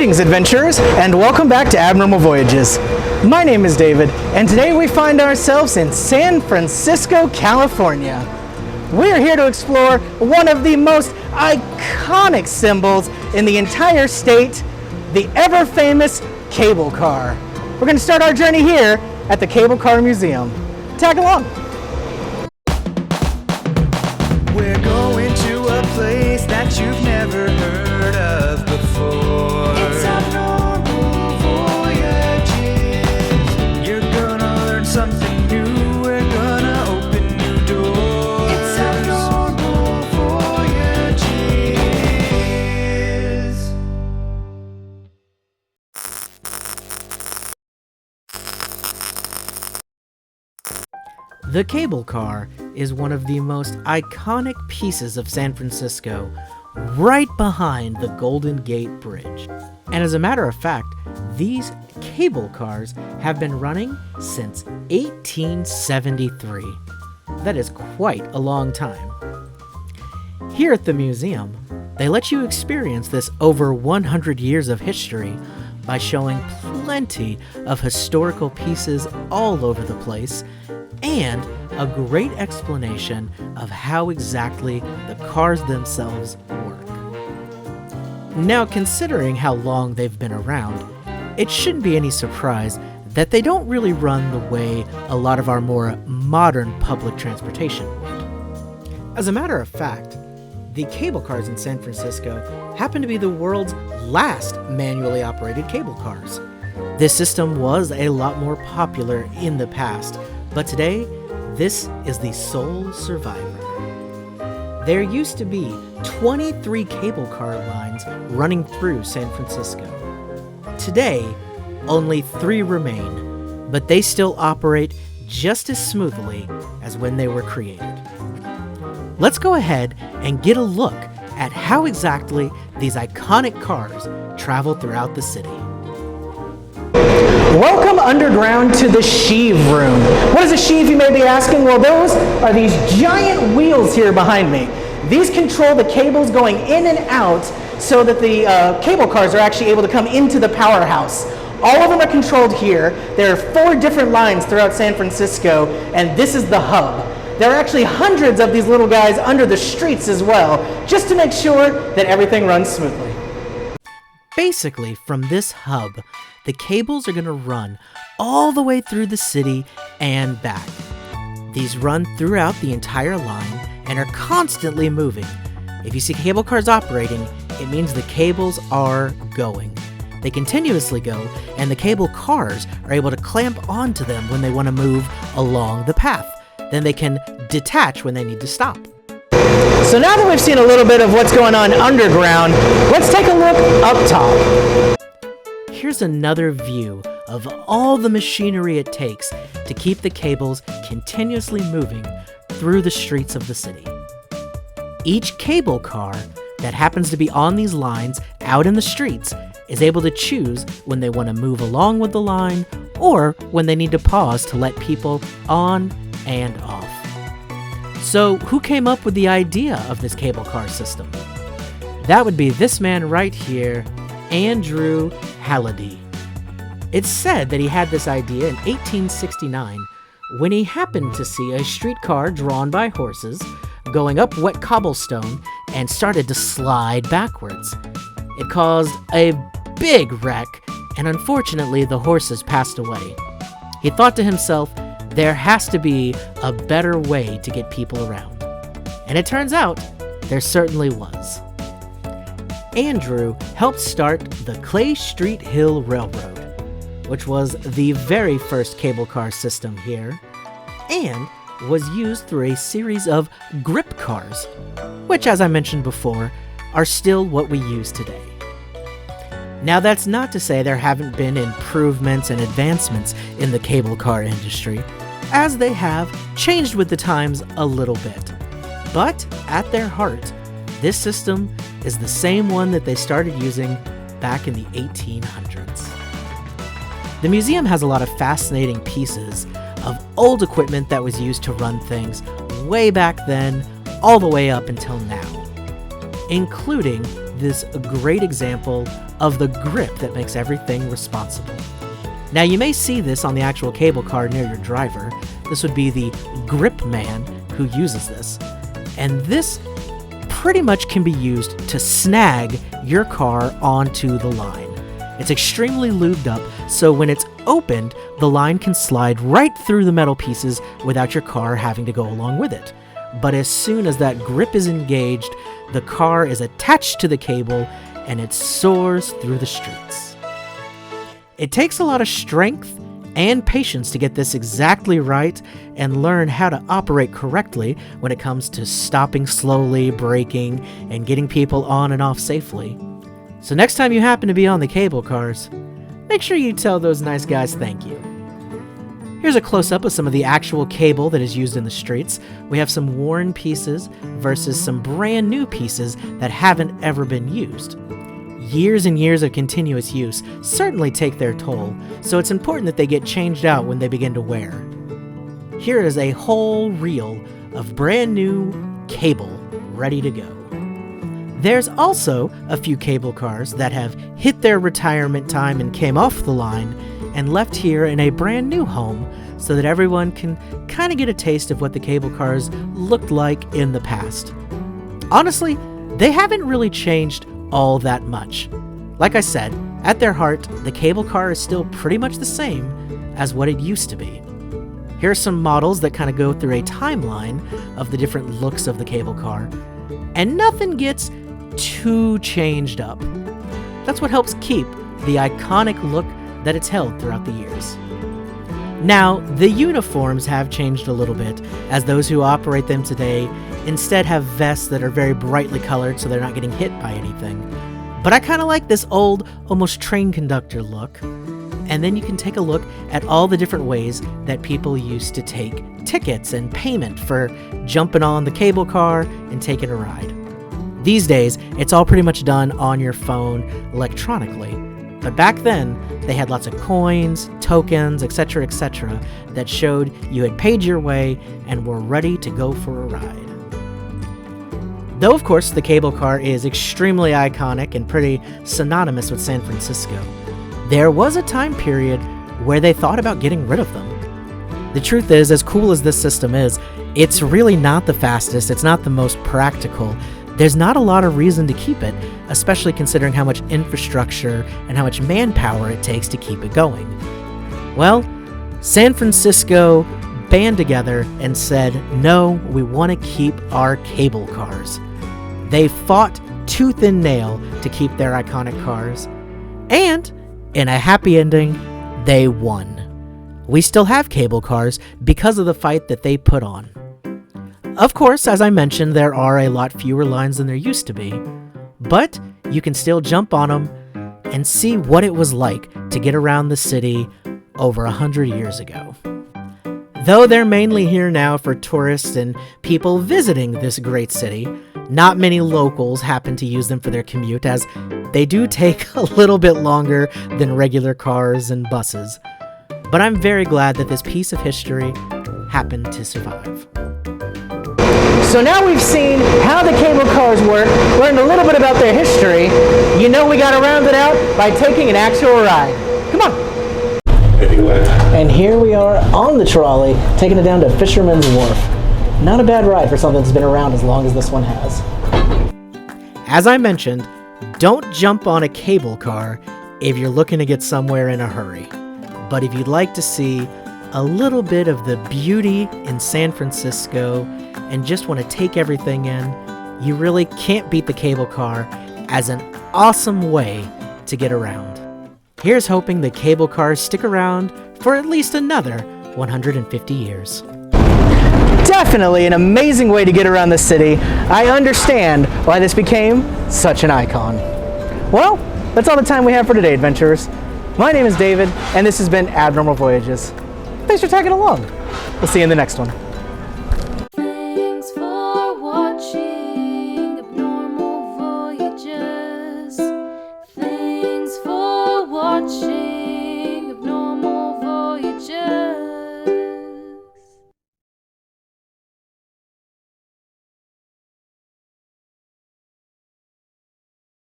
Greetings, adventurers, and welcome back to Abnormal Voyages. My name is David, and today we find ourselves in San Francisco, California. We're here to explore one of the most iconic symbols in the entire state, the ever-famous cable car. We're going to start our journey here at the Cable Car Museum. Tag along. We're going to a place that you've never heard of before. It's Abnormal Voyages. You're gonna learn something new. We're gonna open new doors. It's Abnormal Voyages. The cable car is one of the most iconic pieces of San Francisco, right behind the Golden Gate Bridge. And as a matter of fact, these cable cars have been running since 1873. That is quite a long time. Here at the museum, they let you experience this over 100 years of history by showing plenty of historical pieces all over the place and a great explanation of how exactly the cars themselves work. Now, considering how long they've been around, it shouldn't be any surprise that they don't really run the way a lot of our more modern public transportation would. As a matter of fact, the cable cars in San Francisco happen to be the world's last manually operated cable cars. This system was a lot more popular in the past, but today, this is the sole survivor. There used to be 23 cable car lines running through San Francisco. Today, only 3 remain, but they still operate just as smoothly as when they were created. Let's go ahead and get a look at how exactly these iconic cars travel throughout the city. Welcome underground to the sheave room. What is a sheave, you may be asking? Well, those are these giant wheels here behind me. These control the cables going in and out so that the cable cars are actually able to come into the powerhouse. All of them are controlled here. There are 4 different lines throughout San Francisco, and this is the hub. There are actually hundreds of these little guys under the streets as well, just to make sure that everything runs smoothly. Basically, from this hub, the cables are going to run all the way through the city and back. These run throughout the entire line and are constantly moving. If you see cable cars operating, it means the cables are going. They continuously go, and the cable cars are able to clamp onto them when they want to move along the path. Then they can detach when they need to stop. So now that we've seen a little bit of what's going on underground, let's take a look up top. Here's another view of all the machinery it takes to keep the cables continuously moving through the streets of the city. Each cable car that happens to be on these lines out in the streets is able to choose when they want to move along with the line or when they need to pause to let people on and off. So, who came up with the idea of this cable car system? That would be this man right here, Andrew Halliday. It's said that he had this idea in 1869 when he happened to see a streetcar drawn by horses going up wet cobblestone and started to slide backwards. It caused a big wreck, and unfortunately the horses passed away. He thought to himself, there has to be a better way to get people around. And it turns out, there certainly was. Andrew helped start the Clay Street Hill Railroad, which was the very first cable car system here, and was used through a series of grip cars, which, as I mentioned before, are still what we use today. Now, that's not to say there haven't been improvements and advancements in the cable car industry, as they have changed with the times a little bit. But at their heart, this system is the same one that they started using back in the 1800s. The museum has a lot of fascinating pieces of old equipment that was used to run things way back then, all the way up until now, including this great example of the grip that makes everything responsible. Now you may see this on the actual cable car near your driver. This would be the grip man who uses this. And this pretty much can be used to snag your car onto the line. It's extremely lubed up, so when it's opened, the line can slide right through the metal pieces without your car having to go along with it. But as soon as that grip is engaged, the car is attached to the cable and it soars through the streets. It takes a lot of strength and patience to get this exactly right and learn how to operate correctly when it comes to stopping slowly, braking, and getting people on and off safely. So next time you happen to be on the cable cars, make sure you tell those nice guys thank you. Here's a close-up of some of the actual cable that is used in the streets. We have some worn pieces versus some brand new pieces that haven't ever been used. Years and years of continuous use certainly take their toll, so it's important that they get changed out when they begin to wear. Here is a whole reel of brand new cable ready to go. There's also a few cable cars that have hit their retirement time and came off the line and left here in a brand new home so that everyone can kind of get a taste of what the cable cars looked like in the past. Honestly, they haven't really changed all that much. Like I said, at their heart, the cable car is still pretty much the same as what it used to be. Here are some models that kind of go through a timeline of the different looks of the cable car, and nothing gets too changed up. That's what helps keep the iconic look that it's held throughout the years. Now, the uniforms have changed a little bit, as those who operate them today instead have vests that are very brightly colored so they're not getting hit by anything. But I kind of like this old, almost train conductor look. And then you can take a look at all the different ways that people used to take tickets and payment for jumping on the cable car and taking a ride. These days, it's all pretty much done on your phone electronically. But back then, they had lots of coins, tokens, etc., that showed you had paid your way and were ready to go for a ride. Though, of course, the cable car is extremely iconic and pretty synonymous with San Francisco, there was a time period where they thought about getting rid of them. The truth is, as cool as this system is, it's really not the fastest, it's not the most practical. There's not a lot of reason to keep it, especially considering how much infrastructure and how much manpower it takes to keep it going. Well, San Francisco band together and said, no, we want to keep our cable cars. They fought tooth and nail to keep their iconic cars, and in a happy ending, they won. We still have cable cars because of the fight that they put on. Of course, as I mentioned, there are a lot fewer lines than there used to be, but you can still jump on them and see what it was like to get around the city over 100 years ago. Though they're mainly here now for tourists and people visiting this great city, not many locals happen to use them for their commute, as they do take a little bit longer than regular cars and buses. But I'm very glad that this piece of history happened to survive. So now we've seen how the cable cars work, learned a little bit about their history. You know we got to round it out by taking an actual ride. Come on. And here we are on the trolley, taking it down to Fisherman's Wharf. Not a bad ride for something that's been around as long as this one has. As I mentioned, don't jump on a cable car if you're looking to get somewhere in a hurry. But if you'd like to see a little bit of the beauty in San Francisco and just want to take everything in, you really can't beat the cable car as an awesome way to get around. Here's hoping the cable cars stick around for at least another 150 years. Definitely an amazing way to get around the city. I understand why this became such an icon. Well, that's all the time we have for today, adventurers. My name is David, and this has been Abnormal Voyages. Thanks for tagging along. We'll see you in the next one.